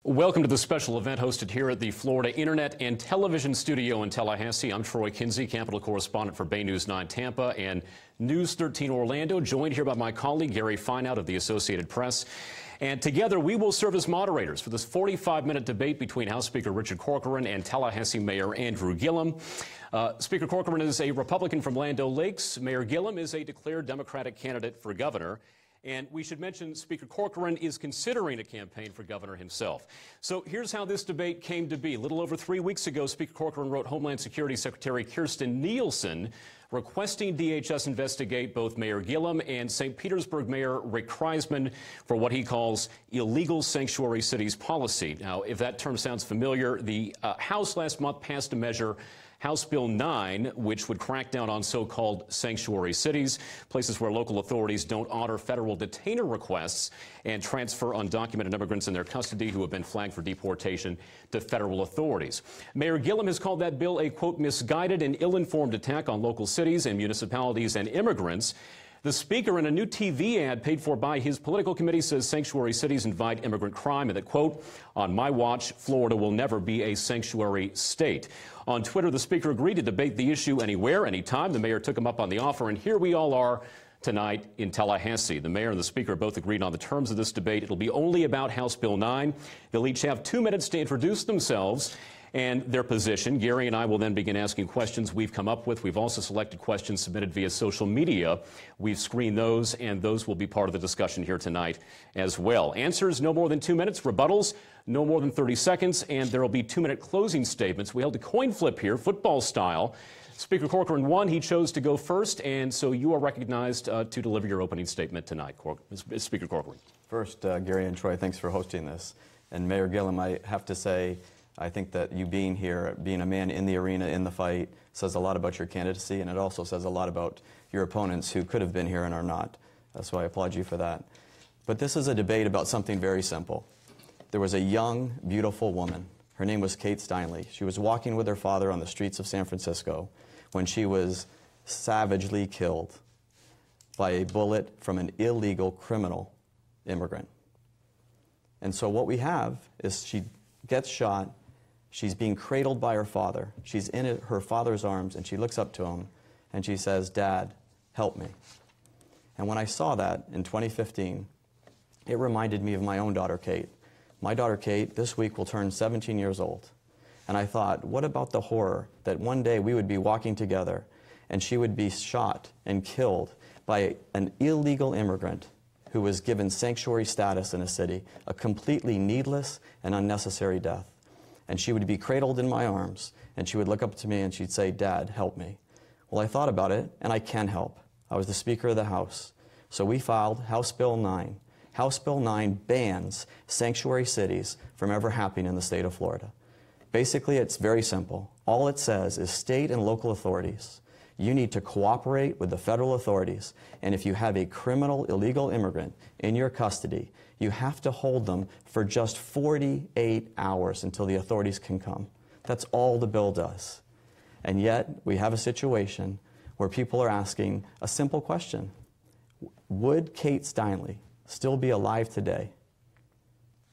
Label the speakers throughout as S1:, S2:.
S1: Welcome to the special event hosted here at the Florida Internet and Television Studio in Tallahassee. I'm Troy Kinsey, Capitol correspondent for Bay News 9 Tampa and News 13 Orlando, joined here by my colleague Gary Fineout of the Associated Press. And together we will serve as moderators for this 45-minute debate between House Speaker Richard Corcoran and Tallahassee Mayor Andrew Gillum. Speaker Corcoran is a Republican from Land O'Lakes. Mayor Gillum is a declared Democratic candidate for governor. And we should mention Speaker Corcoran is considering a campaign for governor himself. So here's how this debate came to be. A little over 3 weeks ago, Speaker Corcoran wrote Homeland Security Secretary Kirstjen Nielsen requesting DHS investigate both Mayor Gillum and St. Petersburg Mayor Rick Kreisman for what he calls illegal sanctuary cities policy. Now, if that term sounds familiar, the House last month passed a measure, House Bill 9, which would crack down on so-called sanctuary cities, places where local authorities don't honor federal detainer requests and transfer undocumented immigrants in their custody who have been flagged for deportation to federal authorities. Mayor Gillum has called that bill a, quote, misguided and ill-informed attack on local cities and municipalities and immigrants. The Speaker, in a new TV ad paid for by his political committee, says sanctuary cities invite immigrant crime and that, quote, on my watch, Florida will never be a sanctuary state. On Twitter, the Speaker agreed to debate the issue anywhere, anytime. The Mayor took him up on the offer, and here we all are tonight in Tallahassee. The Mayor and the Speaker both agreed on the terms of this debate. It'll be only about House Bill 9. They'll each have 2 minutes to introduce themselves and their position. Gary and I will then begin asking questions we've come up with. We've also selected questions submitted via social media. We've screened those, and those will be part of the discussion here tonight as well. Answers, no more than 2 minutes. Rebuttals, no more than 30 seconds. And there will be 2-minute closing statements. We held a coin flip here, football style. Speaker Corcoran won. He chose to go first, and so you are recognized to deliver your opening statement tonight, Speaker Corcoran.
S2: First, Gary and Troy, thanks for hosting this. And Mayor Gillum, I have to say, I think that you being here, being a man in the arena, in the fight, says a lot about your candidacy, and it also says a lot about your opponents who could have been here and are not. So I applaud you for that. But this is a debate about something very simple. There was a young, beautiful woman. Her name was Kate Steinle. She was walking with her father on the streets of San Francisco when she was savagely killed by a bullet from an illegal criminal immigrant. And so what we have is she gets shot. She's being cradled by her father. She's in her father's arms, and she looks up to him, and she says, "Dad, help me." And when I saw that in 2015, it reminded me of my own daughter, Kate. My daughter, Kate, this week will turn 17 years old. And I thought, what about the horror that one day we would be walking together, and she would be shot and killed by an illegal immigrant who was given sanctuary status in a city, a completely needless and unnecessary death. And she would be cradled in my arms, and she would look up to me and she'd say, "Dad, help me." Well, I thought about it, and I can help. I was the Speaker of the House. So we filed House Bill 9. House Bill 9 bans sanctuary cities from ever happening in the state of Florida. Basically, it's very simple. All it says is state and local authorities, you need to cooperate with the federal authorities, and if you have a criminal illegal immigrant in your custody, you have to hold them for just 48 hours until the authorities can come. That's all the bill does. And yet, we have a situation where people are asking a simple question. Would Kate Steinle still be alive today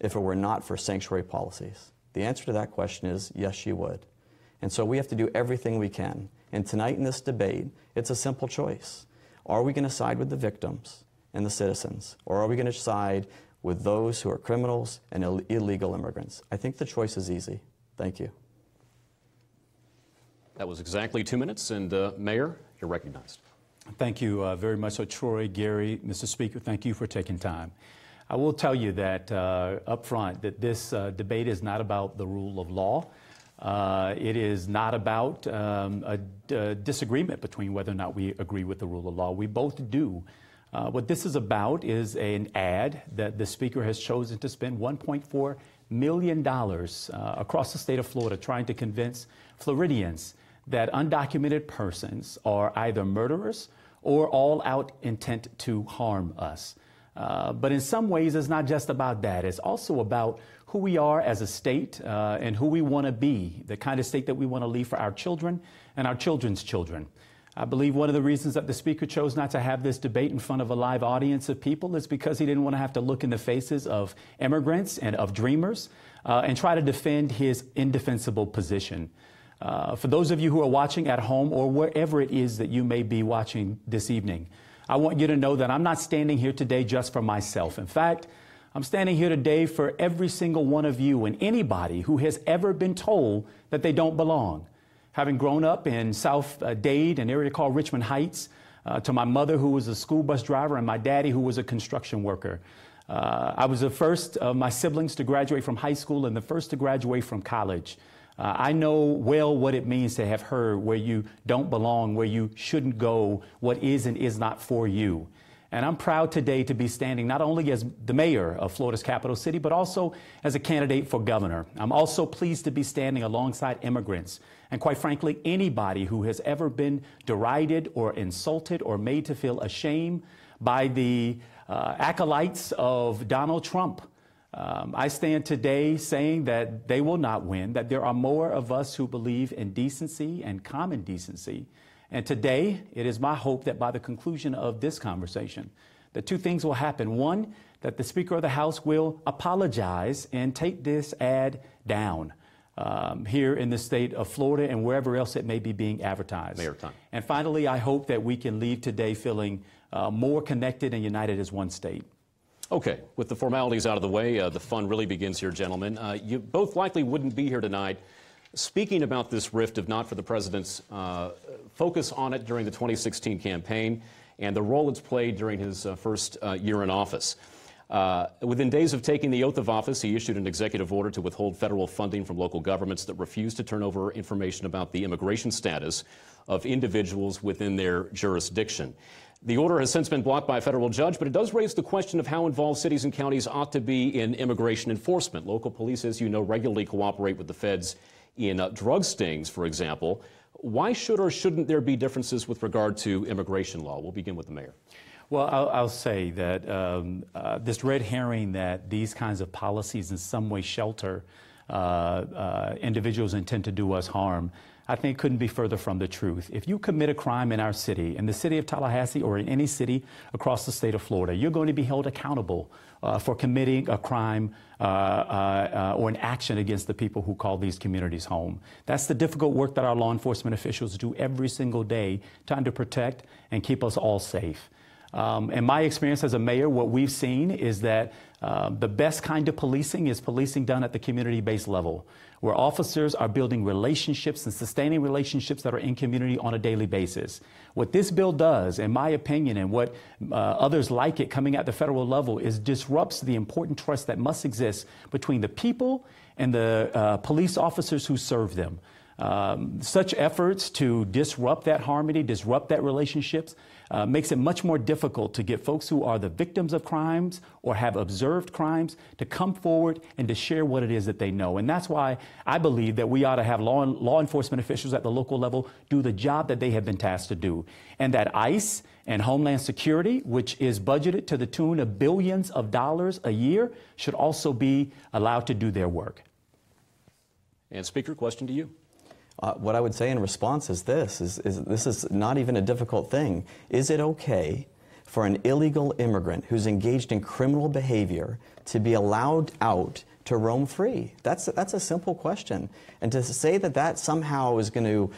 S2: if it were not for sanctuary policies? The answer to that question is yes, she would. And so we have to do everything we can. And tonight in this debate, it's a simple choice. Are we going to side with the victims and the citizens, or are we going to side with those who are criminals and illegal immigrants? I think the choice is easy. Thank you.
S1: That was exactly 2 minutes, and Mayor, you're recognized.
S3: Thank you very much, Troy, Gary, Mr. Speaker. Thank you for taking time. I will tell you that up front that this debate is not about the rule of law. It is not about a disagreement between whether or not we agree with the rule of law. We both do. What this is about is an ad that the Speaker has chosen to spend $1.4 million across the state of Florida trying to convince Floridians that undocumented persons are either murderers or all-out intent to harm us. But in some ways, it's not just about that. It's also about who we are as a state and who we want to be, the kind of state that we want to leave for our children and our children's children. I believe one of the reasons that the Speaker chose not to have this debate in front of a live audience of people is because he didn't want to have to look in the faces of immigrants and of dreamers and try to defend his indefensible position. For those of you who are watching at home or wherever it is that you may be watching this evening, I want you to know that I'm not standing here today just for myself. In fact, I'm standing here today for every single one of you and anybody who has ever been told that they don't belong. Having grown up in South Dade, an area called Richmond Heights, to my mother who was a school bus driver and my daddy who was a construction worker. I was the first of my siblings to graduate from high school and the first to graduate from college. I know well what it means to have heard where you don't belong, where you shouldn't go, what is and is not for you. And I'm proud today to be standing not only as the mayor of Florida's capital city, but also as a candidate for governor. I'm also pleased to be standing alongside immigrants and, quite frankly, anybody who has ever been derided or insulted or made to feel ashamed by the acolytes of Donald Trump. I stand today saying that they will not win, that there are more of us who believe in decency and common decency. And today, it is my hope that by the conclusion of this conversation, that two things will happen. One, that the Speaker of the House will apologize and take this ad down here in the state of Florida and wherever else it may be being advertised.
S1: Mayor, time.
S3: And finally, I hope that we can leave today feeling more connected and united as one state.
S1: Okay, with the formalities out of the way, the fun really begins here, gentlemen. You both likely wouldn't be here tonight speaking about this rift if not for the president's focus on it during the 2016 campaign and the role it's played during his first year in office. Within days of taking the oath of office, he issued an executive order to withhold federal funding from local governments that refuse to turn over information about the immigration status of individuals within their jurisdiction. The order has since been blocked by a federal judge, but it does raise the question of how involved cities and counties ought to be in immigration enforcement. Local police, as you know, regularly cooperate with the feds in drug stings, for example. Why should or shouldn't there be differences with regard to immigration law? We'll begin with the mayor.
S3: Well, I'll say that this red herring that these kinds of policies in some way shelter individuals intent to do us harm, I think couldn't be further from the truth. If you commit a crime in our city, in the city of Tallahassee or in any city across the state of Florida, you're going to be held accountable for committing a crime or an action against the people who call these communities home. That's the difficult work that our law enforcement officials do every single day, trying to protect and keep us all safe. In my experience as a mayor, what we've seen is that the best kind of policing is policing done at the community-based level, where officers are building relationships and sustaining relationships that are in community on a daily basis. What this bill does, in my opinion, and what others like it coming at the federal level, is disrupts the important trust that must exist between the people and the police officers who serve them. Such efforts to disrupt that harmony, disrupt that relationships, makes it much more difficult to get folks who are the victims of crimes or have observed crimes to come forward and to share what it is that they know. And that's why I believe that we ought to have law enforcement officials at the local level do the job that they have been tasked to do. And that ICE and Homeland Security, which is budgeted to the tune of billions of dollars a year, should also be allowed to do their work.
S1: And Speaker, question to you.
S2: What I would say in response is this is not even a difficult thing. Is it okay for an illegal immigrant who's engaged in criminal behavior to be allowed out to roam free? That's a simple question. And to say that that somehow is going to,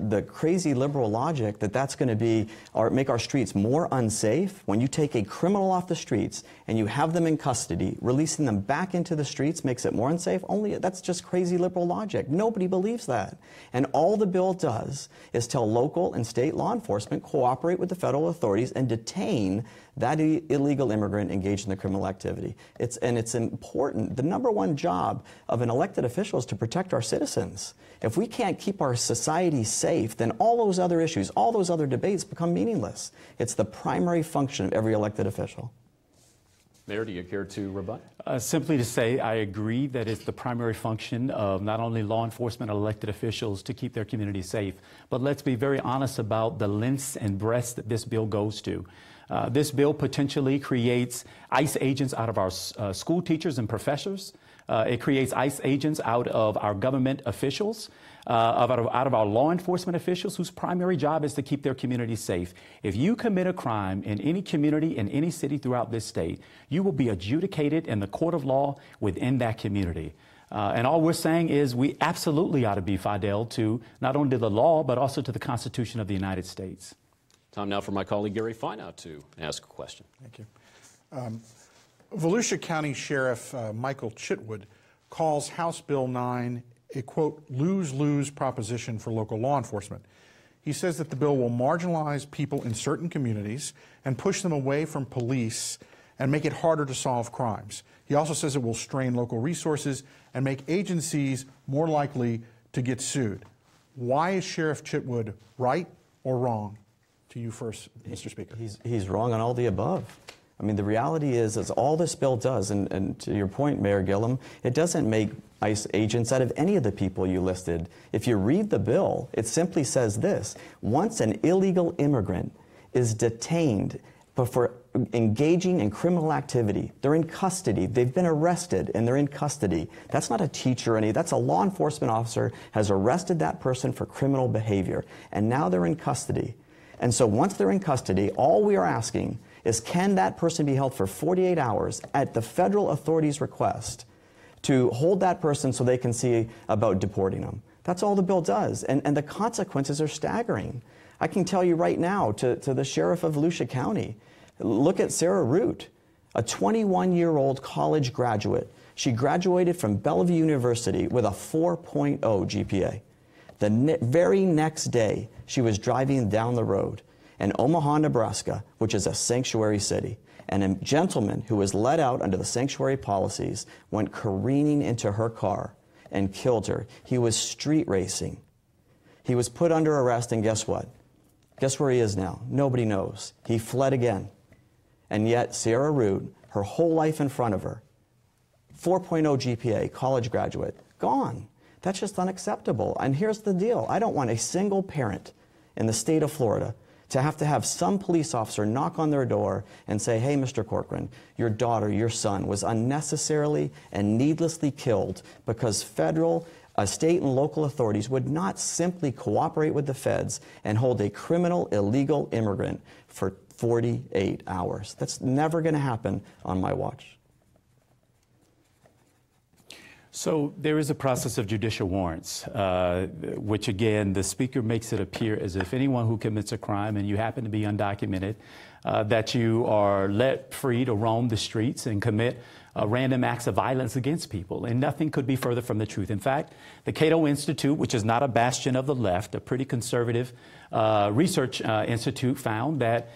S2: the crazy liberal logic that that's going to be, or make our streets more unsafe, when you take a criminal off the streets and you have them in custody, releasing them back into the streets makes it more unsafe, that's just crazy liberal logic. Nobody believes that. And all the bill does is tell local and state law enforcement cooperate with the federal authorities and detain that illegal immigrant engaged in the criminal activity. It's important. The number one job of an elected official is to protect our citizens. If we can't keep our society safe, then all those other issues, all those other debates become meaningless. It's the primary function of every elected official.
S1: Mayor, do you care to rebut?
S3: Simply to say I agree that it's the primary function of not only law enforcement and elected officials to keep their community safe, but let's be very honest about the lengths and breadths that this bill goes to. This bill potentially creates ICE agents out of our school teachers and professors. It creates ICE agents out of our government officials, out of our law enforcement officials whose primary job is to keep their community safe. If you commit a crime in any community, in any city throughout this state, you will be adjudicated in the court of law within that community. And all we're saying is we absolutely ought to be fidel to not only the law, but also to the Constitution of the United States.
S1: Time now for my colleague Gary Fineout to ask a question.
S4: Thank you. Volusia County Sheriff Michael Chitwood calls House Bill 9 a, quote, lose-lose proposition for local law enforcement. He says that the bill will marginalize people in certain communities and push them away from police and make it harder to solve crimes. He also says it will strain local resources and make agencies more likely to get sued. Why is Sheriff Chitwood right or wrong? To you first, Mr. Speaker.
S2: He's wrong on all the above. I mean, the reality is all this bill does, and to your point, Mayor Gillum, it doesn't make ICE agents out of any of the people you listed. If you read the bill, it simply says this: once an illegal immigrant is detained for engaging in criminal activity, they're in custody, they've been arrested and they're in custody. That's not a teacher, that's a law enforcement officer has arrested that person for criminal behavior, and now they're in custody. And so once they're in custody, all we are asking is, can that person be held for 48 hours at the federal authorities' request to hold that person so they can see about deporting them? That's all the bill does, and the consequences are staggering. I can tell you right now, to the sheriff of Volusia County, look at Sarah Root, a 21-year-old college graduate. She graduated from Bellevue University with a 4.0 GPA. The very next day, she was driving down the road in Omaha, Nebraska, which is a sanctuary city, and a gentleman who was let out under the sanctuary policies went careening into her car and killed her. He was street racing. He was put under arrest, and guess what? Guess where he is now? Nobody knows. He fled again. And yet, Sarah Root, her whole life in front of her, 4.0 GPA, college graduate, gone. That's just unacceptable. And here's the deal. I don't want a single parent in the state of Florida to have some police officer knock on their door and say, hey, Mr. Corcoran, your daughter, your son was unnecessarily and needlessly killed because federal, state and local authorities would not simply cooperate with the feds and hold a criminal illegal immigrant for 48 hours. That's never going to happen on my watch.
S3: So there is a process of judicial warrants, which again, the Speaker makes it appear as if anyone who commits a crime and you happen to be undocumented, that you are let free to roam the streets and commit random acts of violence against people. And nothing could be further from the truth. In fact, the Cato Institute, which is not a bastion of the left, a pretty conservative research institute, found that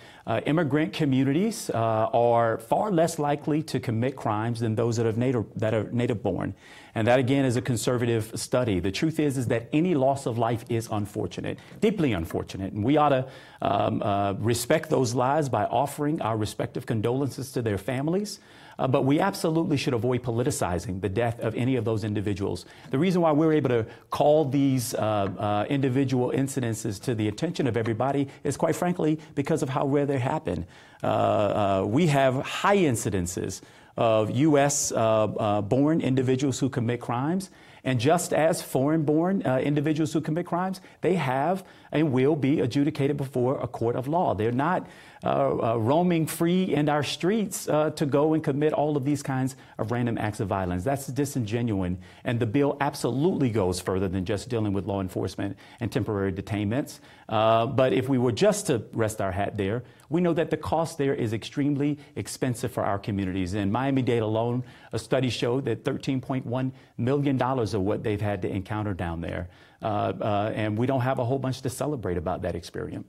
S3: immigrant communities are far less likely to commit crimes than those that are native born. And that, again, is a conservative study. The truth is that any loss of life is unfortunate, deeply unfortunate. And we ought to respect those lives by offering our respective condolences to their families. But we absolutely should avoid politicizing the death of any of those individuals. The reason why we're able to call these individual incidences to the attention of everybody is, quite frankly, because of how rare they happen. We have high incidences of U.S. born individuals who commit crimes. And just as foreign-born individuals who commit crimes, they have and will be adjudicated before a court of law. They're not roaming free in our streets to go and commit all of these kinds of random acts of violence. That's disingenuous, and the bill absolutely goes further than just dealing with law enforcement and temporary detainments. But if we were just to rest our hat there, we know that the cost there is extremely expensive for our communities. In Miami-Dade alone, a study showed that $13.1 million of what they've had to encounter down there. And we don't have a whole bunch to celebrate about that experiment.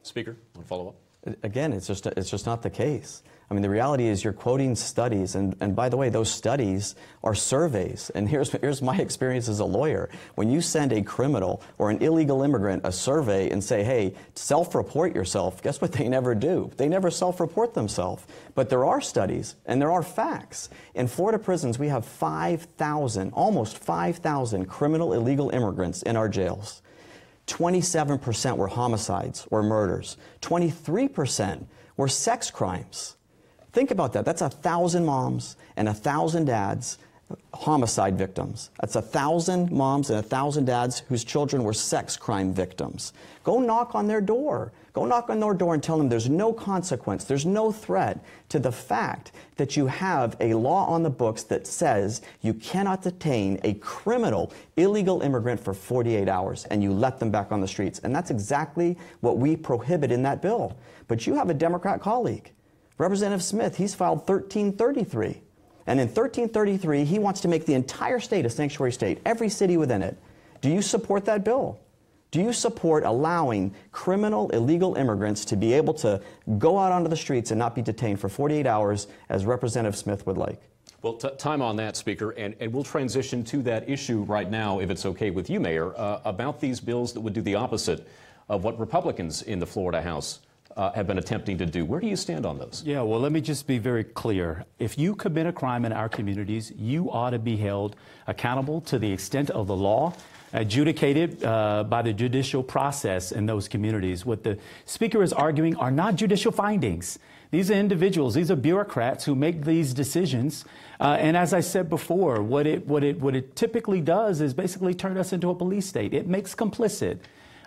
S1: Speaker, want to follow up?
S2: Again, it's just not the case. I mean, the reality is you're quoting studies, and by the way, those studies are surveys. And here's my experience as a lawyer. When you send a criminal or an illegal immigrant a survey and say, hey, self-report yourself, guess what they never do? They never self-report themselves. But there are studies, and there are facts. In Florida prisons, we have 5,000, almost 5,000 criminal illegal immigrants in our jails. 27% were homicides or murders. 23% were sex crimes. Think about that. That's 1,000 moms and 1,000 dads homicide victims. That's 1,000 moms and 1,000 dads whose children were sex crime victims. Go knock on their door. Go knock on their door and tell them there's no consequence, there's no threat to the fact that you have a law on the books that says you cannot detain a criminal, illegal immigrant for 48 hours and you let them back on the streets. And that's exactly what we prohibit in that bill. But you have a Democrat colleague, Representative Smith. He's filed 1333. And in 1333, he wants to make the entire state a sanctuary state, every city within it. Do you support that bill? Do you support allowing criminal, illegal immigrants to be able to go out onto the streets and not be detained for 48 hours, as Representative Smith would like?
S1: Well, time on that, Speaker, and we'll transition to that issue right now, if it's okay with you, Mayor, about these bills that would do the opposite of what Republicans in the Florida House have been attempting to do. Where do you stand on those?
S3: Yeah, well, let me just be very clear. If you commit a crime in our communities, you ought to be held accountable to the extent of the law, adjudicated by the judicial process in those communities. What the Speaker is arguing are not judicial findings. These are individuals, these are bureaucrats who make these decisions. And as I said before, what it typically does is basically turn us into a police state. It makes complicit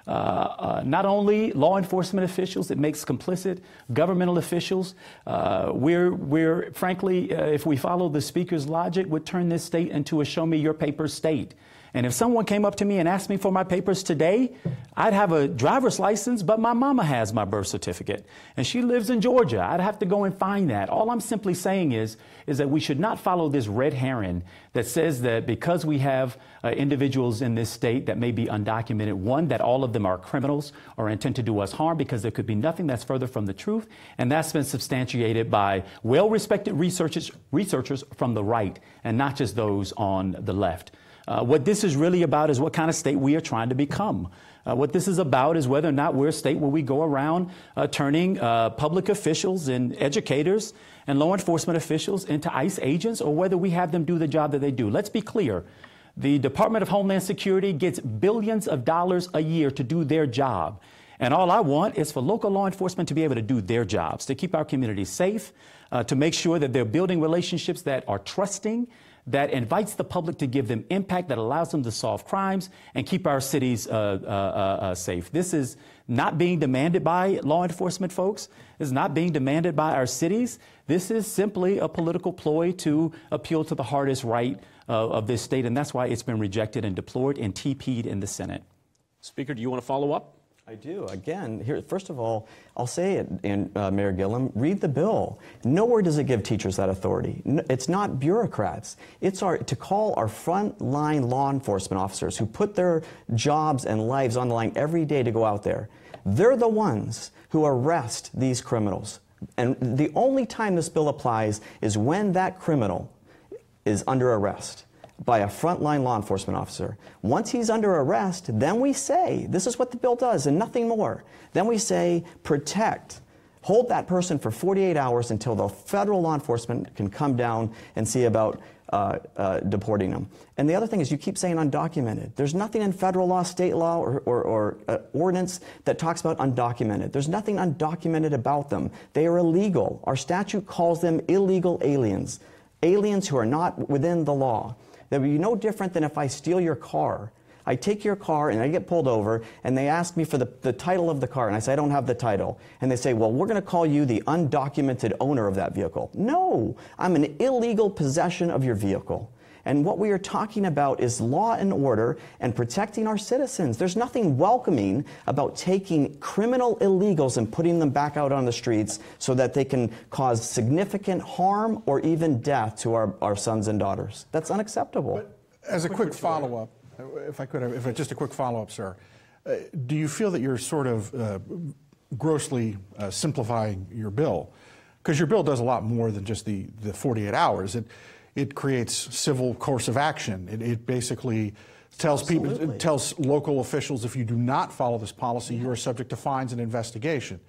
S3: not only law enforcement officials, it makes complicit governmental officials. We're frankly, if we follow the Speaker's logic, would turn this state into a show me your papers state. And if someone came up to me and asked me for my papers today, I'd have a driver's license, but my mama has my birth certificate. And she lives in Georgia. I'd have to go and find that. All I'm simply saying is that we should not follow this red herring that says that because we have individuals in this state that may be undocumented, one, that all of them are criminals or intend to do us harm, because there could be nothing that's further from the truth. And that's been substantiated by well-respected researchers from the right and not just those on the left. What this is really about is what kind of state we are trying to become. What this is about is whether or not we're a state where we go around turning public officials and educators and law enforcement officials into ICE agents, or whether we have them do the job that they do. Let's be clear. The Department of Homeland Security gets billions of dollars a year to do their job. And all I want is for local law enforcement to be able to do their jobs, to keep our communities safe, to make sure that they're building relationships that are trusting, that invites the public to give them impact, that allows them to solve crimes and keep our cities safe. This is not being demanded by law enforcement folks. This is not being demanded by our cities. This is simply a political ploy to appeal to the hardest right of this state, and that's why it's been rejected and deplored and TP'd in the Senate.
S1: Speaker, do you want to follow up?
S2: I do. Again, here, first of all, I'll say it, and Mayor Gillum, read the bill. Nowhere does it give teachers that authority. It's not bureaucrats. It's to call our frontline law enforcement officers who put their jobs and lives on the line every day to go out there. They're the ones who arrest these criminals. And the only time this bill applies is when that criminal is under arrest by a frontline law enforcement officer. Once he's under arrest, then we say, this is what the bill does and nothing more. Then we say, protect, hold that person for 48 hours until the federal law enforcement can come down and see about deporting them. And the other thing is, you keep saying undocumented. There's nothing in federal law, state law, or ordinance that talks about undocumented. There's nothing undocumented about them. They are illegal. Our statute calls them illegal aliens, aliens who are not within the law. That would be no different than if I steal your car. I take your car and I get pulled over and they ask me for the title of the car, and I say I don't have the title. And they say, well, we're going to call you the undocumented owner of that vehicle. No, I'm an illegal possession of your vehicle. And what we are talking about is law and order and protecting our citizens. There's nothing welcoming about taking criminal illegals and putting them back out on the streets so that they can cause significant harm or even death to our sons and daughters. That's unacceptable.
S4: But as a quick follow-up, just a quick follow-up, sir, do you feel that you're sort of grossly simplifying your bill? Because your bill does a lot more than just the 48 hours. It creates civil course of action. It basically tells people, it tells local officials, if you do not follow this policy, you are subject to fines and investigation.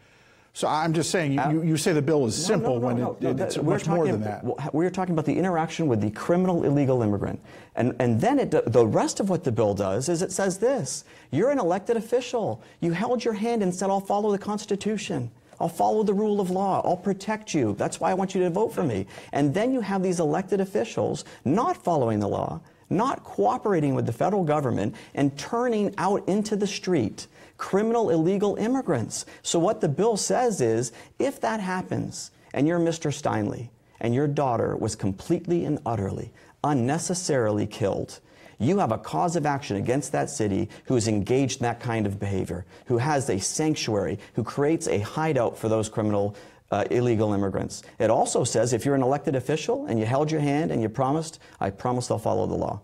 S4: So I'm just saying, you say the bill is simple when it's much more than that.
S2: We're talking about the interaction with the criminal illegal immigrant. And then the rest of what the bill does is it says this: you're an elected official. You held your hand and said, I'll follow the Constitution. I'll follow the rule of law. I'll protect you. That's why I want you to vote for me. And then you have these elected officials not following the law, not cooperating with the federal government, and turning out into the street criminal illegal immigrants. So what the bill says is, if that happens, and you're Mr. Steinle, and your daughter was completely and utterly, unnecessarily killed, you have a cause of action against that city who is engaged in that kind of behavior, who has a sanctuary, who creates a hideout for those criminal illegal immigrants. It also says if you're an elected official and you held your hand and you promised, I promise I'll follow the law.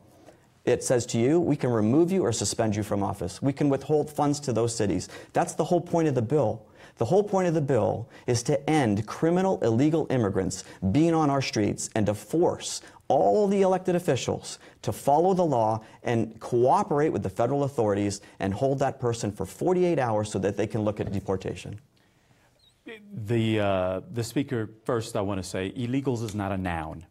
S2: It says to you, we can remove you or suspend you from office. We can withhold funds to those cities. That's the whole point of the bill. The whole point of the bill is to end criminal illegal immigrants being on our streets and to force all the elected officials to follow the law and cooperate with the federal authorities and hold that person for 48 hours so that they can look at deportation.
S3: The Speaker, first I want to say illegals is not a noun.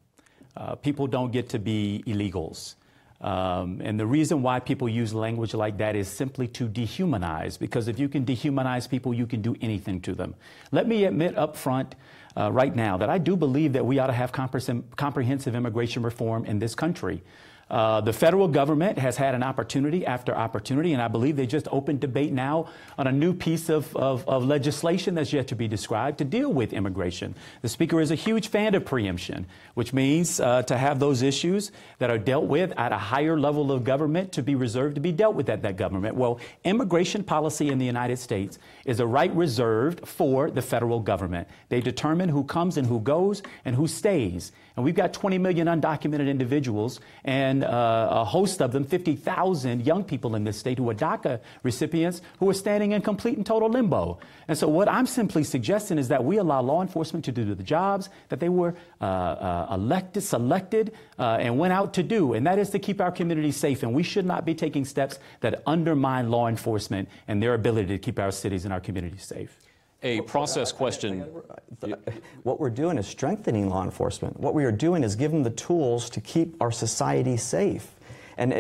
S3: People don't get to be illegals. And the reason why people use language like that is simply to dehumanize, because if you can dehumanize people, you can do anything to them. Let me admit up front right now that I do believe that we ought to have comprehensive immigration reform in this country. The federal government has had an opportunity after opportunity, and I believe they just opened debate now on a new piece of legislation that's yet to be described to deal with immigration. The Speaker is a huge fan of preemption, which means to have those issues that are dealt with at a higher level of government to be reserved to be dealt with at that government. Well, immigration policy in the United States is a right reserved for the federal government. They determine who comes and who goes and who stays. And we've got 20 million undocumented individuals and a host of them, 50,000 young people in this state who are DACA recipients who are standing in complete and total limbo. And so what I'm simply suggesting is that we allow law enforcement to do the jobs that they were selected, and went out to do, and that is to keep our communities safe. And we should not be taking steps that undermine law enforcement and their ability to keep our cities and our communities safe.
S1: A process question.
S2: What we're doing is strengthening law enforcement. What we are doing is giving them the tools to keep our society safe. And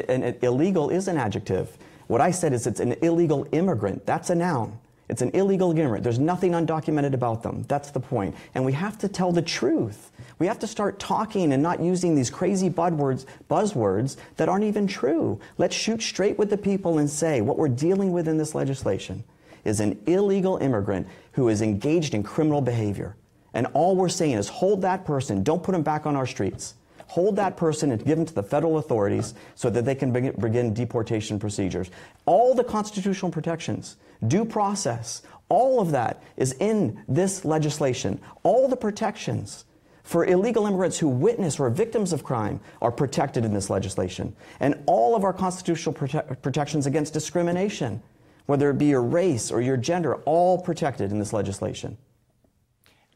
S2: illegal is an adjective. What I said is it's an illegal immigrant. That's a noun. It's an illegal immigrant. There's nothing undocumented about them. That's the point. And we have to tell the truth. We have to start talking and not using these crazy buzzwords that aren't even true. Let's shoot straight with the people and say what we're dealing with in this legislation is an illegal immigrant who is engaged in criminal behavior. And all we're saying is hold that person, don't put him back on our streets. Hold that person and give him to the federal authorities so that they can begin deportation procedures. All the constitutional protections, due process, all of that is in this legislation. All the protections for illegal immigrants who witness or are victims of crime are protected in this legislation. And all of our constitutional protections against discrimination, whether it be your race or your gender, all protected in this legislation.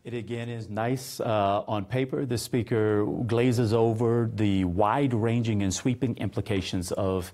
S3: It again is nice on paper. The Speaker glazes over the wide-ranging and sweeping implications of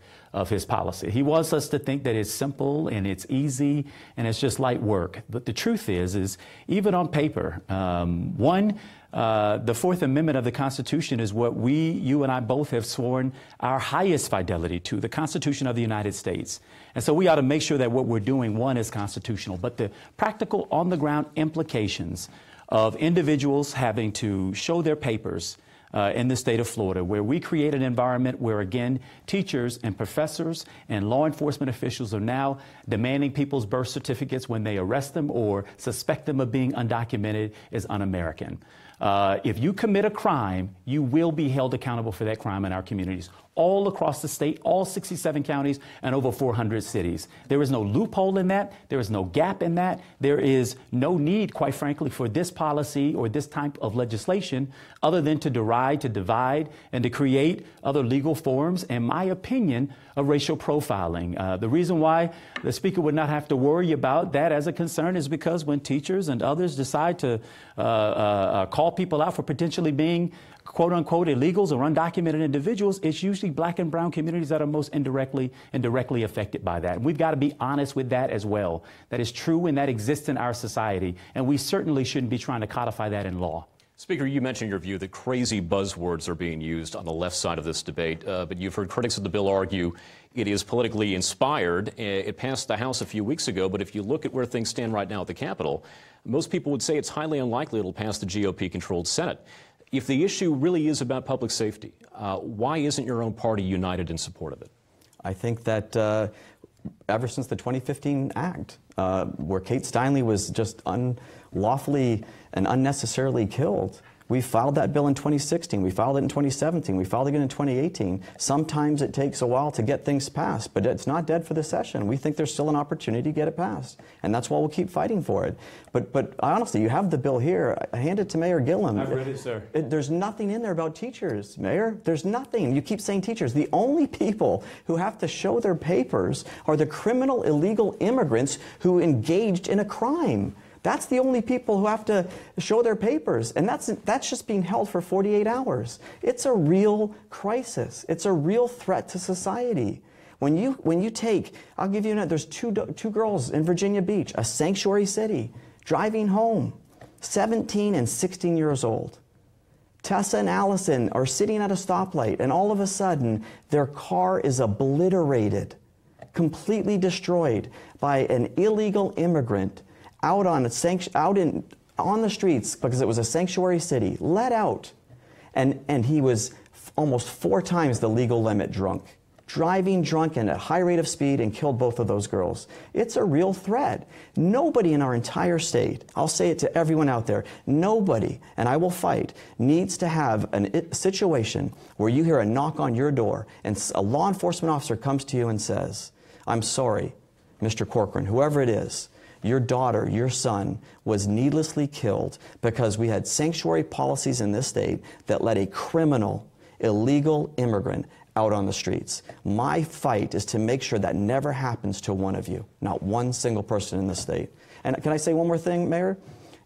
S3: his policy. He wants us to think that it's simple and it's easy and it's just light work. But the truth is even on paper, the Fourth Amendment of the Constitution is what you and I both have sworn our highest fidelity to, the Constitution of the United States. And so we ought to make sure that what we're doing, one, is constitutional, but the practical on-the-ground implications of individuals having to show their papers in the state of Florida, where we create an environment where, again, teachers and professors and law enforcement officials are now demanding people's birth certificates when they arrest them or suspect them of being undocumented, is un-American. If you commit a crime, you will be held accountable for that crime in our communities, all across the state, all 67 counties and over 400 cities. There is no loophole in that. There is no gap in that. There is no need, quite frankly, for this policy or this type of legislation other than to deride, to divide, and to create other legal forms, in my opinion, of racial profiling. The reason why the Speaker would not have to worry about that as a concern is because when teachers and others decide to call people out for potentially being quote-unquote illegals or undocumented individuals, it's usually black and brown communities that are most indirectly and directly affected by that. And we've got to be honest with that as well. That is true and that exists in our society, and we certainly shouldn't be trying to codify that in law.
S1: Speaker, you mentioned your view that crazy buzzwords are being used on the left side of this debate, but you've heard critics of the bill argue it is politically inspired. It passed the House a few weeks ago, but if you look at where things stand right now at the Capitol, most people would say it's highly unlikely it'll pass the GOP-controlled Senate. If the issue really is about public safety, why isn't your own party united in support of it?
S2: I think that ever since the 2015 Act, where Kate Steinle was just unlawfully and unnecessarily killed, we filed that bill in 2016. We filed it in 2017. We filed it again in 2018. Sometimes it takes a while to get things passed, but it's not dead for the session. We think there's still an opportunity to get it passed, and that's why we'll keep fighting for it. But honestly, you have the bill here. I hand it to Mayor Gillum.
S3: I've read it, sir.
S2: There's nothing in there about teachers, Mayor. There's nothing. You keep saying teachers. The only people who have to show their papers are the criminal illegal immigrants who engaged in a crime. That's the only people who have to show their papers, and that's just being held for 48 hours. It's a real crisis. It's a real threat to society. When you take, I'll give you another, there's two girls in Virginia Beach, a sanctuary city, driving home, 17 and 16 years old. Tessa and Allison are sitting at a stoplight, and all of a sudden, their car is obliterated, completely destroyed by an illegal immigrant out on the streets because it was a sanctuary city, let out. And he was almost 4 times the legal limit drunk, driving drunk and at a high rate of speed, and killed both of those girls. It's a real threat. Nobody in our entire state, I'll say it to everyone out there, nobody, and I will fight, needs to have a situation where you hear a knock on your door and a law enforcement officer comes to you and says, "I'm sorry, Mr. Corcoran," whoever it is, your daughter, your son, was needlessly killed because we had sanctuary policies in this state that let a criminal, illegal immigrant out on the streets. My fight is to make sure that never happens to one of you, not one single person in the state. And can I say one more thing, Mayor?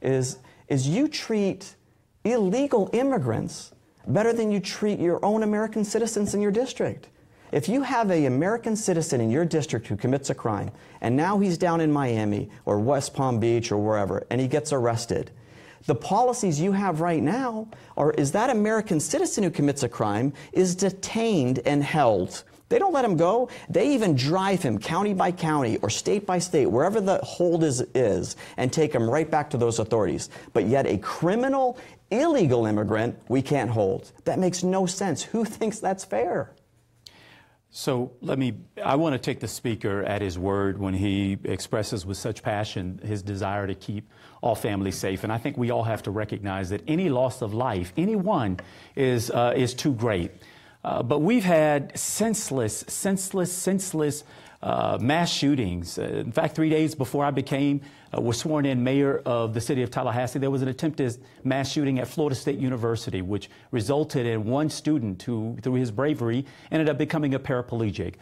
S2: Is you treat illegal immigrants better than you treat your own American citizens in your district. If you have an American citizen in your district who commits a crime, and now he's down in Miami or West Palm Beach or wherever, and he gets arrested, the policies you have right now is that American citizen who commits a crime is detained and held. They don't let him go. They even drive him county by county or state by state, wherever the hold is, and take him right back to those authorities. But yet a criminal, illegal immigrant, we can't hold. That makes no sense. Who thinks that's fair?
S3: So I want to take the speaker at his word when he expresses with such passion his desire to keep all families safe. And I think we all have to recognize that any loss of life, any one, is too great. But we've had senseless mass shootings. In fact, 3 days before I was sworn in mayor of the city of Tallahassee, there was an attempted mass shooting at Florida State University, which resulted in one student who, through his bravery, ended up becoming a paraplegic.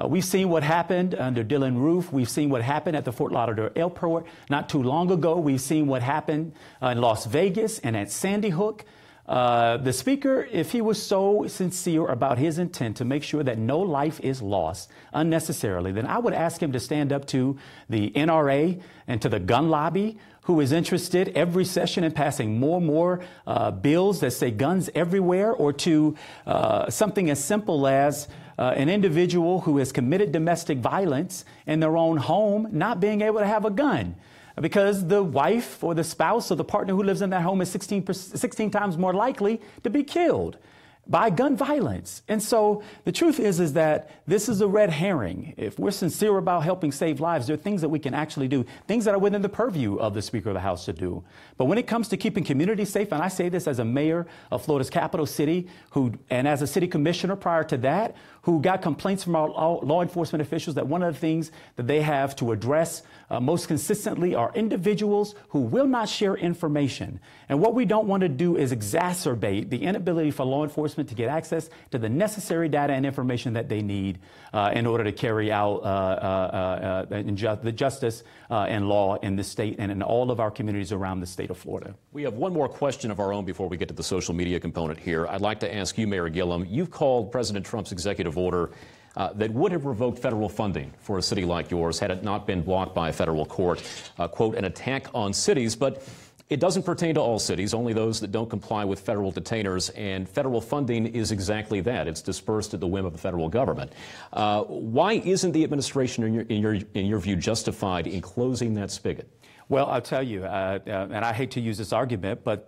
S3: We've seen what happened under Dylan Roof. We've seen what happened at the Fort Lauderdale Airport not too long ago. We've seen what happened in Las Vegas and at Sandy Hook. The speaker, if he was so sincere about his intent to make sure that no life is lost unnecessarily, then I would ask him to stand up to the NRA and to the gun lobby, who is interested every session in passing more and more bills that say guns everywhere, or to something as simple as an individual who has committed domestic violence in their own home not being able to have a gun, because the wife or the spouse or the partner who lives in that home is 16 times more likely to be killed by gun violence. And so the truth is that this is a red herring. If we're sincere about helping save lives, there are things that we can actually do, things that are within the purview of the Speaker of the House to do. But when it comes to keeping communities safe, and I say this as a mayor of Florida's capital city, and as a city commissioner prior to that, who got complaints from our law enforcement officials that one of the things that they have to address most consistently are individuals who will not share information. And what we don't want to do is exacerbate the inability for law enforcement to get access to the necessary data and information that they need in order to carry out the justice and law in this state and in all of our communities around the state of Florida.
S1: We have one more question of our own before we get to the social media component here. I'd like to ask you, Mayor Gillum, you've called President Trump's executive order that would have revoked federal funding for a city like yours had it not been blocked by a federal court, quote, an attack on cities. But It doesn't pertain to all cities, only those that don't comply with federal detainers, and federal funding is exactly that. It's dispersed at the whim of the federal government. Why isn't the administration, in your view, justified in closing that spigot?
S3: Well, I'll tell you, and I hate to use this argument, but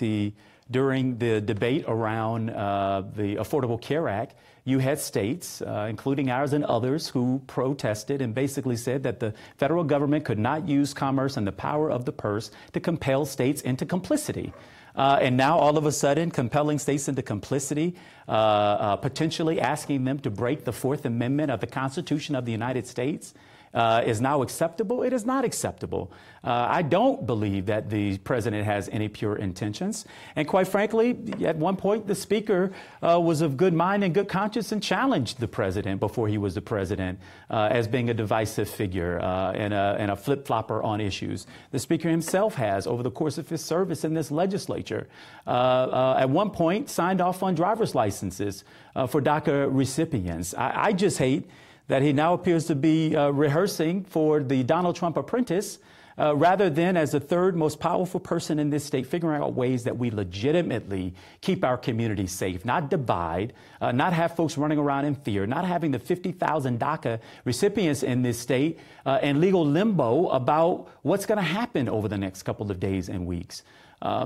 S3: during the debate around the Affordable Care Act, you had states, including ours and others, who protested and basically said that the federal government could not use commerce and the power of the purse to compel states into complicity. And now, all of a sudden, compelling states into complicity, potentially asking them to break the Fourth Amendment of the Constitution of the United States, is now acceptable. It is not acceptable. I don't believe that the president has any pure intentions. And quite frankly, at one point, the speaker was of good mind and good conscience and challenged the president before he was the president as being a divisive figure and a flip-flopper on issues. The speaker himself has, over the course of his service in this legislature, at one point signed off on driver's licenses for DACA recipients. I just hate that he now appears to be rehearsing for the Donald Trump apprentice rather than as the third most powerful person in this state, figuring out ways that we legitimately keep our community safe, not divide, not have folks running around in fear, not having the 50,000 DACA recipients in this state in legal limbo about what's going to happen over the next couple of days and weeks.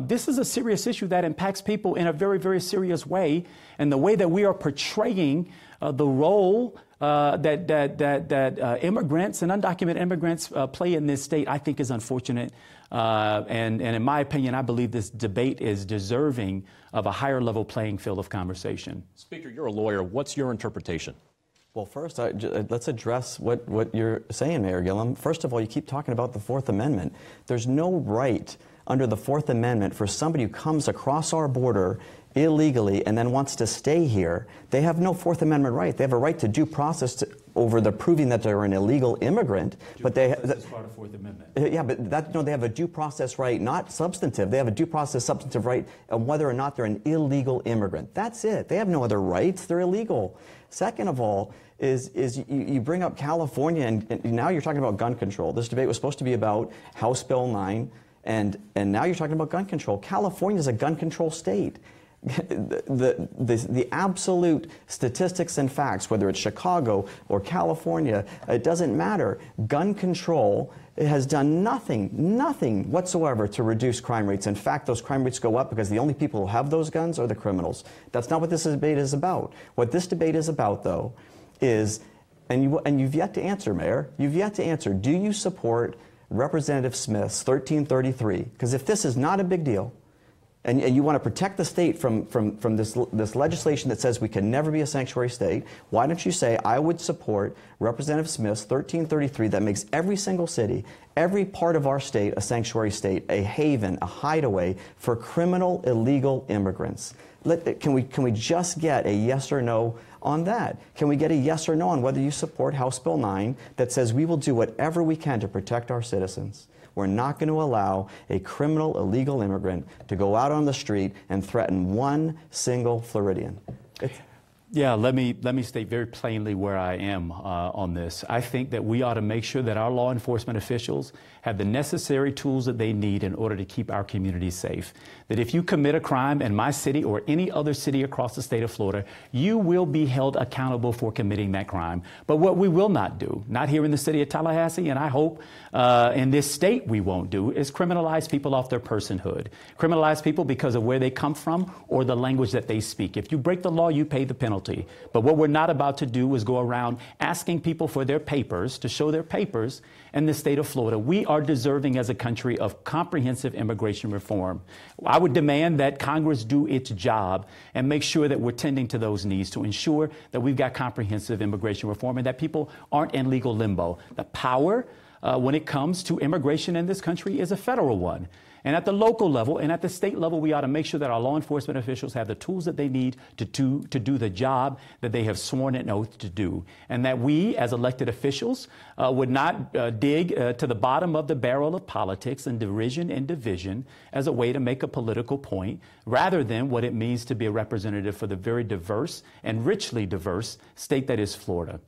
S3: This is a serious issue that impacts people in a very, very serious way. And the way that we are portraying the role that immigrants and undocumented immigrants play in this state, I think is unfortunate. And in my opinion, I believe this debate is deserving of a higher level playing field of conversation.
S1: Speaker, you're a lawyer. What's your interpretation?
S2: Well, first, let's address what you're saying, Mayor Gillum. First of all, you keep talking about the Fourth Amendment. There's no right under the Fourth Amendment for somebody who comes across our border illegally and then wants to stay here. They have no Fourth Amendment right. They have a right to due process over the proving that they're an illegal immigrant. But
S3: that's part of Fourth Amendment.
S2: Yeah, but no, they have a due process right, not substantive. They have a due process substantive right on whether or not they're an illegal immigrant. That's it. They have no other rights. They're illegal. Second of all, is you bring up California, and now you're talking about gun control. This debate was supposed to be about House Bill 9, and now you're talking about gun control. California is a gun control state. The absolute statistics and facts, whether it's Chicago or California, it doesn't matter. Gun control has done nothing whatsoever to reduce crime rates. In fact, those crime rates go up because the only people who have those guns are the criminals. That's not what this debate is about. What this debate is about, though, is, and you've yet to answer, Mayor, you've yet to answer, do you support Representative Smith's 1333? Because if this is not a big deal, and you want to protect the state from this legislation that says we can never be a sanctuary state, why don't you say, I would support Representative Smith's 1333 that makes every single city, every part of our state, a sanctuary state, a haven, a hideaway for criminal, illegal immigrants? Can we just get a yes or no on that? Can we get a yes or no on whether you support House Bill 9 that says we will do whatever we can to protect our citizens? We're not going to allow a criminal, illegal immigrant to go out on the street and threaten one single Floridian.
S3: Yeah, let me state very plainly where I am on this. I think that we ought to make sure that our law enforcement officials have the necessary tools that they need in order to keep our communities safe. That if you commit a crime in my city or any other city across the state of Florida, you will be held accountable for committing that crime. But what we will not do, not here in the city of Tallahassee, and I hope in this state we won't do, is criminalize people off their personhood. Criminalize people because of where they come from or the language that they speak. If you break the law, you pay the penalty. But what we're not about to do is go around asking people for their papers, to show their papers in the state of Florida. We are deserving as a country of comprehensive immigration reform. I would demand that Congress do its job and make sure that we're tending to those needs to ensure that we've got comprehensive immigration reform and that people aren't in legal limbo. The power when it comes to immigration in this country is a federal one. And at the local level and at the state level, we ought to make sure that our law enforcement officials have the tools that they need to do the job that they have sworn an oath to do. And that we, as elected officials, would not dig to the bottom of the barrel of politics and derision and division as a way to make a political point, rather than what it means to be a representative for the very diverse and richly diverse state that is Florida.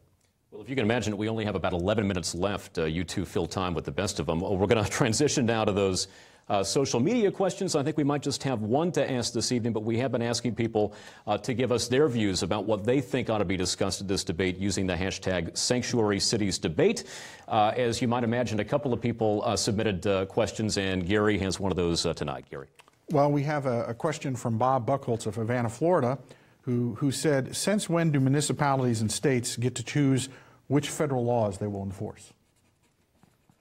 S1: Well, if you can imagine, we only have about 11 minutes left. You two fill time with the best of them. We're going to transition now to those social media questions. I think we might just have one to ask this evening, but we have been asking people to give us their views about what they think ought to be discussed at this debate using the hashtag Sanctuary Cities Debate. As you might imagine, a couple of people submitted questions, and Gary has one of those tonight. Gary.
S4: Well, we have a question from Bob Buchholz of Havana, Florida, who said, since when do municipalities and states get to choose which federal laws they will enforce?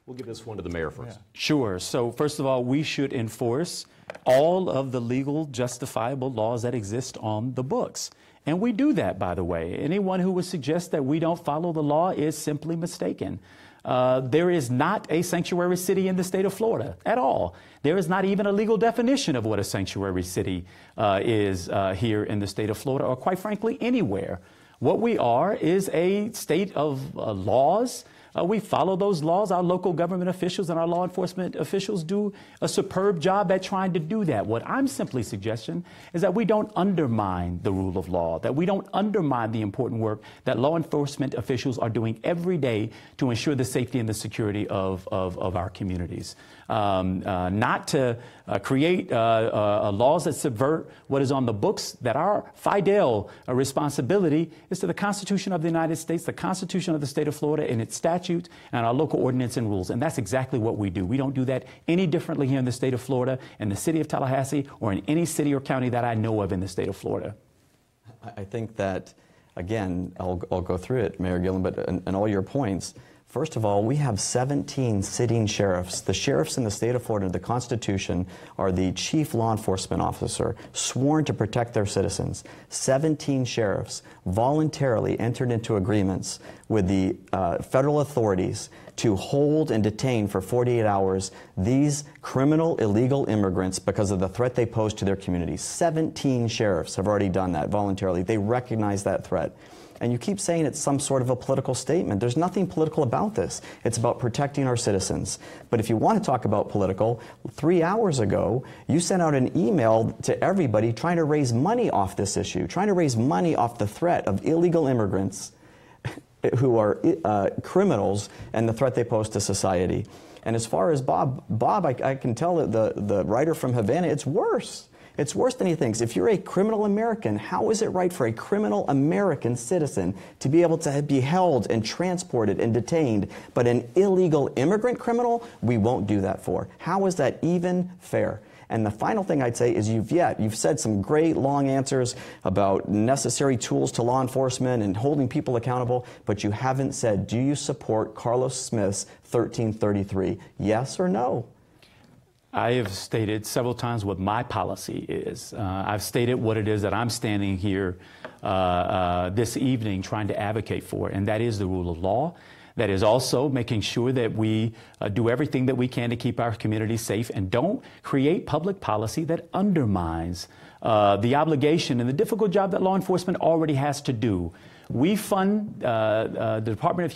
S1: We'll give this one to the mayor first.
S4: Yeah.
S3: Sure. So first of all, we should enforce all of the legal justifiable laws that exist on the books. And we do that, by the way. Anyone who would suggest that we don't follow the law is simply mistaken. There is not a sanctuary city in the state of Florida at all. There is not even a legal definition of what a sanctuary city is here in the state of Florida, or quite frankly, anywhere. What we are is a state of laws. We follow those laws. Our local government officials and our law enforcement officials do a superb job at trying to do that. What I'm simply suggesting is that we don't undermine the rule of law, that we don't undermine the important work that law enforcement officials are doing every day to ensure the safety and the security of our communities. Not to create laws that subvert what is on the books, that our fidel responsibility is to the Constitution of the United States, the Constitution of the state of Florida and its statutes, and our local ordinance and rules. And that's exactly what we do. We don't do that any differently here in the state of Florida, in the city of Tallahassee, or in any city or county that I know of in the state of Florida.
S2: I think that, again, I'll go through it, Mayor Gillen, but and all your points. First of all, we have 17 sitting sheriffs. The sheriffs in the state of Florida, the Constitution, are the chief law enforcement officer, sworn to protect their citizens. 17 sheriffs voluntarily entered into agreements with the federal authorities to hold and detain for 48 hours these criminal illegal immigrants because of the threat they pose to their communities. 17 sheriffs have already done that voluntarily. They recognize that threat. And you keep saying it's some sort of a political statement. There's nothing political about this. It's about protecting our citizens. But if you want to talk about political, 3 hours ago, you sent out an email to everybody trying to raise money off this issue, trying to raise money off the threat of illegal immigrants who are criminals and the threat they pose to society. And as far as Bob, I can tell that the writer from Havana, it's worse. It's worse than he thinks. If you're a criminal American, how is it right for a criminal American citizen to be able to be held and transported and detained, but an illegal immigrant criminal, we won't do that for? How is that even fair? And the final thing I'd say is you've said some great long answers about necessary tools to law enforcement and holding people accountable, but you haven't said, do you support Carlos Smith's 1333? Yes or no?
S3: I have stated several times what my policy is. I've stated what it is that I'm standing here this evening trying to advocate for, and that is the rule of law. That is also making sure that we do everything that we can to keep our communities safe and don't create public policy that undermines the obligation and the difficult job that law enforcement already has to do. We fund the Department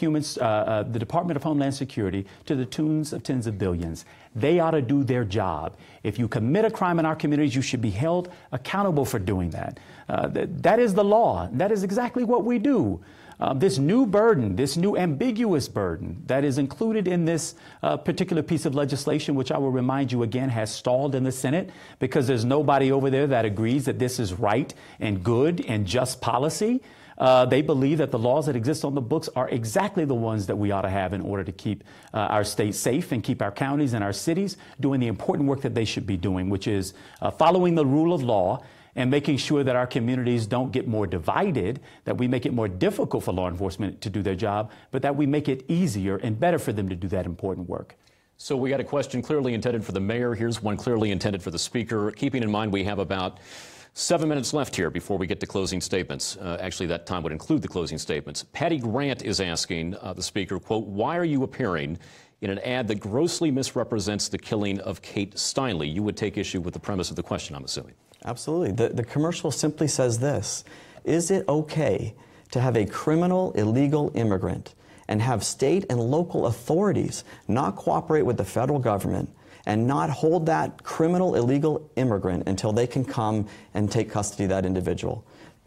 S3: of Homeland Security to the tunes of tens of billions. They ought to do their job. If you commit a crime in our communities, you should be held accountable for doing that. That is the law. That is exactly what we do. This new burden, this new ambiguous burden that is included in this particular piece of legislation, which I will remind you again has stalled in the Senate because there's nobody over there that agrees that this is right and good and just policy. They believe that the laws that exist on the books are exactly the ones that we ought to have in order to keep our state safe and keep our counties and our cities doing the important work that they should be doing, which is following the rule of law and making sure that our communities don't get more divided, that we make it more difficult for law enforcement to do their job, but that we make it easier and better for them to do that important work.
S1: So we got a question clearly intended for the mayor. Here's one clearly intended for the speaker. Keeping in mind we have about 7 minutes left here before we get to closing statements. Actually, that time would include the closing statements. Patty Grant is asking the speaker, quote, why are you appearing in an ad that grossly misrepresents the killing of Kate Steinle? You would take issue with the premise of the question, I'm assuming.
S2: Absolutely. The commercial simply says this: is it okay to have a criminal illegal immigrant and have state and local authorities not cooperate with the federal government and not hold that criminal illegal immigrant until they can come and take custody of that individual?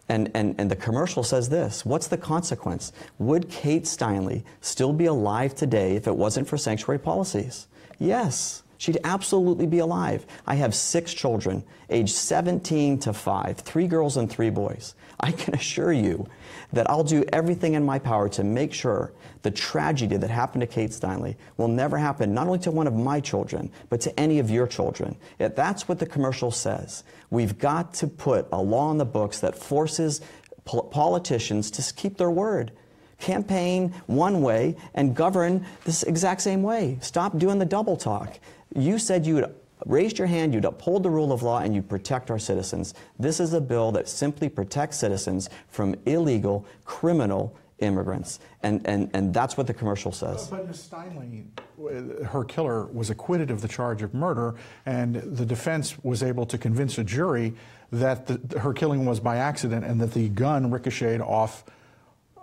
S2: And the commercial says this: what's the consequence? Would Kate Steinle still be alive today if it wasn't for sanctuary policies? Yes. She'd absolutely be alive. I have 6 children, aged 17 to 5, 3 girls and 3 boys. I can assure you that I'll do everything in my power to make sure the tragedy that happened to Kate Steinle will never happen, not only to one of my children, but to any of your children. That's what the commercial says. We've got to put a law in the books that forces politicians to keep their word. Campaign one way and govern this exact same way. Stop doing the double talk. You said you would raise your hand, you'd uphold the rule of law, and you'd protect our citizens. This is a bill that simply protects citizens from illegal, criminal immigrants. And that's what the commercial says.
S4: But Ms. Steinle, her killer, was acquitted of the charge of murder, and the defense was able to convince a jury that her killing was by accident and that the gun ricocheted off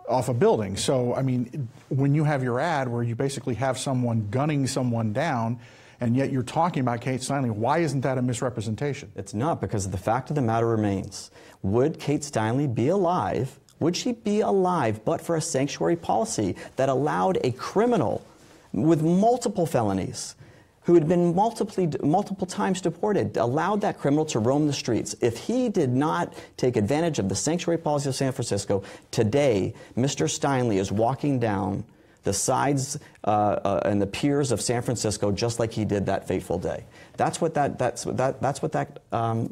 S4: a building. So, I mean, when you have your ad where you basically have someone gunning someone down, and yet you're talking about Kate Steinle, why isn't that a misrepresentation?
S2: It's not, because the fact of the matter remains. Would Kate Steinle be alive? Would she be alive but for a sanctuary policy that allowed a criminal with multiple felonies, who had been multiple times deported, allowed that criminal to roam the streets? If he did not take advantage of the sanctuary policy of San Francisco, today, Mr. Steinle is walking down the sides and the piers of San Francisco just like he did that fateful day. That's what that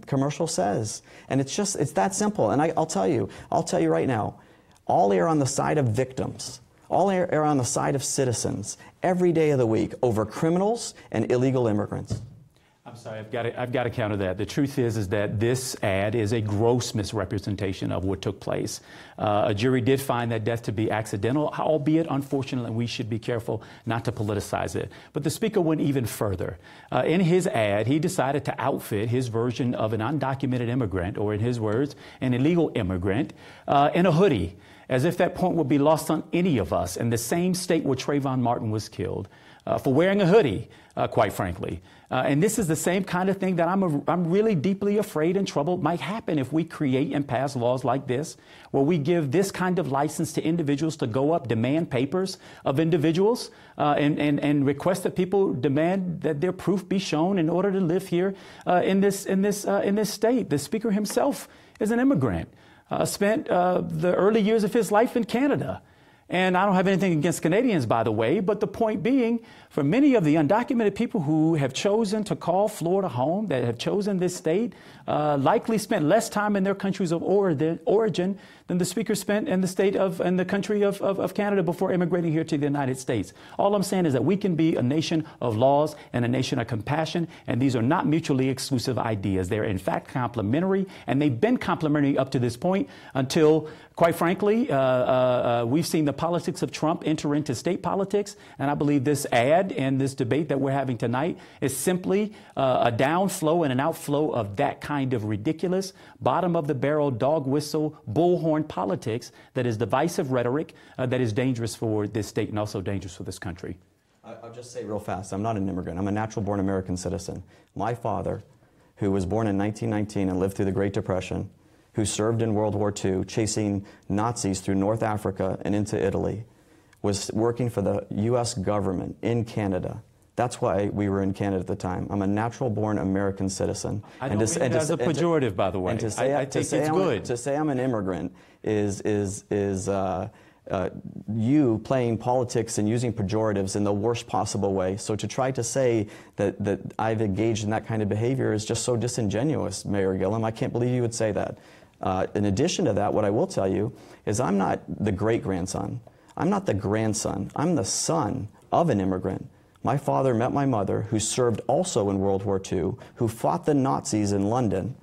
S2: commercial says. And it's that simple. And I'll tell you right now, all err on the side of victims. All err on the side of citizens every day of the week over criminals and illegal immigrants.
S3: I'm sorry, I've got to counter that. The truth is that this ad is a gross misrepresentation of what took place. A jury did find that death to be accidental, albeit unfortunately we should be careful not to politicize it. But the speaker went even further. In his ad, he decided to outfit his version of an undocumented immigrant, or in his words, an illegal immigrant, in a hoodie, as if that point would be lost on any of us, in the same state where Trayvon Martin was killed, for wearing a hoodie, quite frankly. And this is the same kind of thing that I'm really deeply afraid and troubled might happen if we create and pass laws like this, where we give this kind of license to individuals to go up, demand papers of individuals, and request that people demand that their proof be shown in order to live here in this state. The speaker himself is an immigrant, spent the early years of his life in Canada. And I don't have anything against Canadians, by the way, but the point being, for many of the undocumented people who have chosen to call Florida home, that have chosen this state, likely spent less time in their countries of origin than the speaker spent in the country of Canada before immigrating here to the United States. All I'm saying is that we can be a nation of laws and a nation of compassion, and these are not mutually exclusive ideas. They're in fact complementary, and they've been complementary up to this point until, quite frankly, we've seen the politics of Trump enter into state politics, and I believe this ad and this debate that we're having tonight is simply a downflow and an outflow of that kind of ridiculous, bottom-of-the-barrel, dog whistle, bullhorn politics that is divisive rhetoric that is dangerous for this state and also dangerous for this country.
S2: I'll just say real fast, I'm not an immigrant. I'm a natural-born American citizen. My father, who was born in 1919 and lived through the Great Depression, who served in World War II, chasing Nazis through North Africa and into Italy, was working for the U.S. government in Canada. That's why we were in Canada at the time. I'm a natural-born American citizen.
S3: I don't mean it as a pejorative, by the way.
S2: And to say,
S3: I think it's good.
S2: To say I'm an immigrant is you playing politics and using pejoratives in the worst possible way. So to try to say that I've engaged in that kind of behavior is just so disingenuous, Mayor Gillum. I can't believe you would say that. In addition to that, what I will tell you is I'm not the great-grandson. I'm not the grandson. I'm the son of an immigrant. My father met my mother, who served also in World War II, who fought the Nazis in London,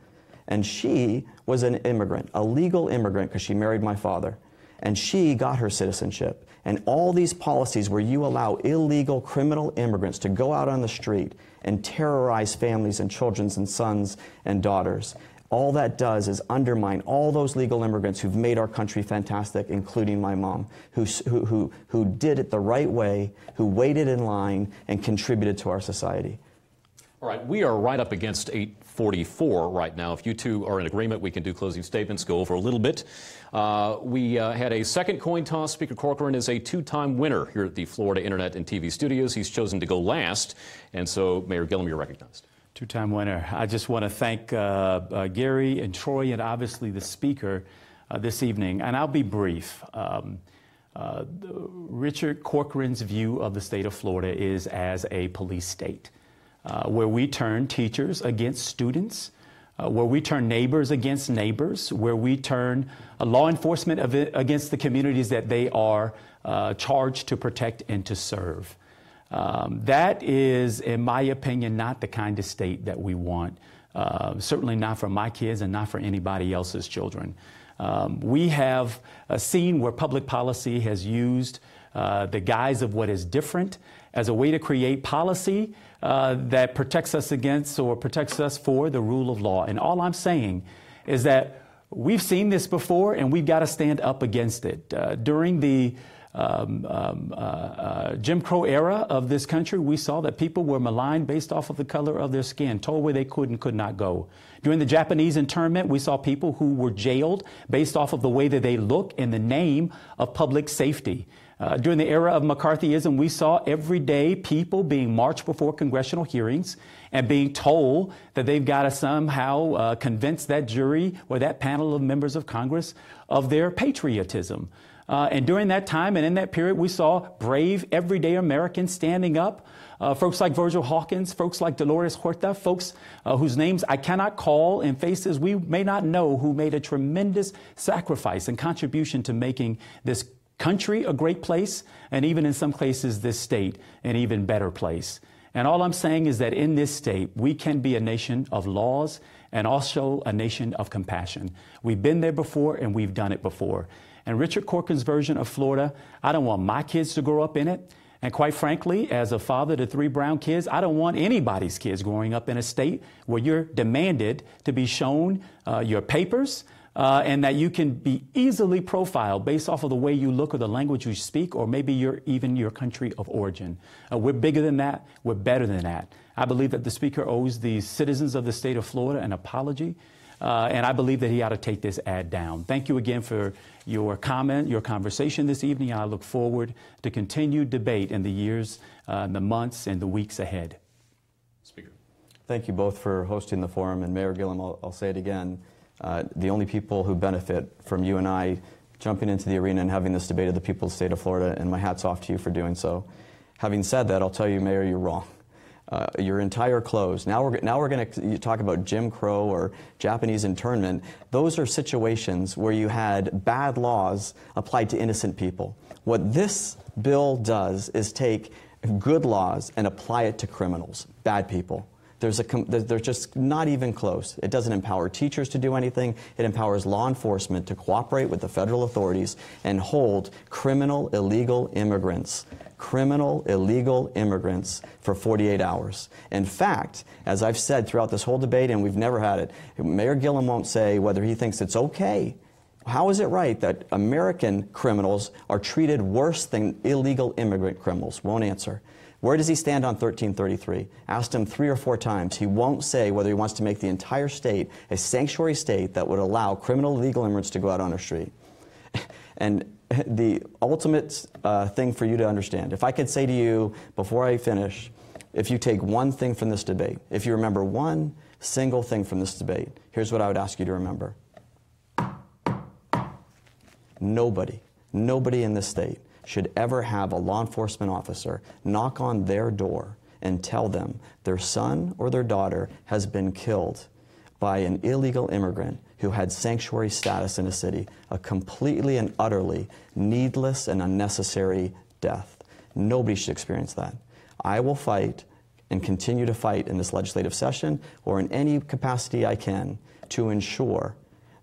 S2: and she was an immigrant, a legal immigrant, because she married my father. And she got her citizenship. And all these policies where you allow illegal criminal immigrants to go out on the street and terrorize families and children and sons and daughters, all that does is undermine all those legal immigrants who've made our country fantastic, including my mom, who did it the right way, who waited in line and contributed to our society.
S1: All right, we are right up against 8:30. 44 right now. If you two are in agreement, we can do closing statements, go over a little bit. We had a second coin toss. Speaker Corcoran is a two-time winner here at the Florida Internet and TV studios. He's chosen to go last, and so Mayor Gillum, you're recognized. Two-time winner. I just want to thank Gary and Troy and obviously the speaker this evening, and I'll be brief. Richard Corcoran's view of the state of Florida is as a police state, where we turn teachers against students, where we turn neighbors against neighbors, where we turn law enforcement against the communities that they are charged to protect and to serve. That is, in my opinion, not the kind of state that we want, certainly not for my kids and not for anybody else's children. We have seen where public policy has used the guise of what is different as a way to create policy that protects us against or protects us for the rule of law. And all I'm saying is that we've seen this before and we've got to stand up against it. During the Jim Crow era of this country, we saw that people were maligned based off of the color of their skin, told where they could and could not go. During the Japanese internment, we saw people who were jailed based off of the way that they look in the name of public safety. During the era of McCarthyism, we saw everyday people being marched before congressional hearings and being told that they've got to somehow convince that jury or that panel of members of Congress of their patriotism. And during that time and in that period, we saw brave, everyday Americans standing up. Folks like Virgil Hawkins, folks like Dolores Huerta, folks whose names I cannot call, and faces we may not know, who made a tremendous sacrifice and contribution to making this country a great place, and even in some places this state an even better place. And all I'm saying is that in this state, we can be a nation of laws and also a nation of compassion. We've been there before and we've done it before. And Richard Corcoran's version of Florida, I don't want my kids to grow up in it. And quite frankly, as a father to 3 brown kids, I don't want anybody's kids growing up in a state where you're demanded to be shown your papers and that you can be easily profiled based off of the way you look or the language you speak, or maybe even your country of origin. We're bigger than that. We're better than that. I believe that the Speaker owes the citizens of the state of Florida an apology. And I believe that he ought to take this ad down. Thank you again for your comment, your conversation this evening. I look forward to continued debate in the years, the months, and the weeks ahead. Speaker.
S2: Thank you both for hosting the forum. And Mayor Gillum, I'll say it again, the only people who benefit from you and I jumping into the arena and having this debate are the people of the state of Florida, and my hat's off to you for doing so. Having said that, I'll tell you, Mayor, you're wrong. Your entire close. Now we're going to talk about Jim Crow or Japanese internment. Those are situations where you had bad laws applied to innocent people. What this bill does is take good laws and apply it to criminals, bad people. They're just not even close. It doesn't empower teachers to do anything. It empowers law enforcement to cooperate with the federal authorities and hold criminal illegal immigrants for 48 hours. In fact, as I've said throughout this whole debate, and we've never had it, Mayor Gillum won't say whether he thinks it's okay. How is it right that American criminals are treated worse than illegal immigrant criminals? Won't answer. Where does he stand on 1333? Asked him 3 or 4 times. He won't say whether he wants to make the entire state a sanctuary state that would allow criminal illegal immigrants to go out on our street. And the ultimate thing for you to understand, if I could say to you before I finish, if you take one thing from this debate, if you remember one single thing from this debate, here's what I would ask you to remember. Nobody in this state should ever have a law enforcement officer knock on their door and tell them their son or their daughter has been killed by an illegal immigrant who had sanctuary status in a city, a completely and utterly needless and unnecessary death. Nobody should experience that. I will fight and continue to fight in this legislative session or in any capacity I can to ensure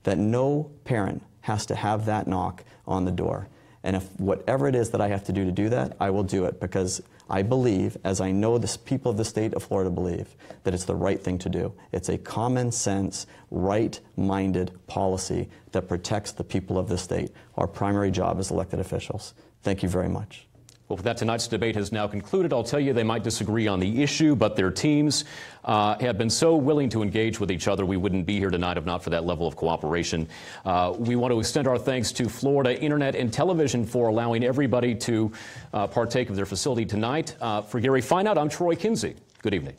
S2: that no parent has to have that knock on the door. And if whatever it is that I have to do that, I will do it, because I believe, as I know the people of the state of Florida believe, that it's the right thing to do. It's a common sense, right-minded policy that protects the people of the state. Our primary job as elected officials. Thank you very much.
S1: Well, with that, tonight's debate has now concluded. I'll tell you, they might disagree on the issue, but their teams have been so willing to engage with each other, we wouldn't be here tonight if not for that level of cooperation. We want to extend our thanks to Florida Internet and Television for allowing everybody to partake of their facility tonight. For Gary Fineout, I'm Troy Kinsey. Good evening.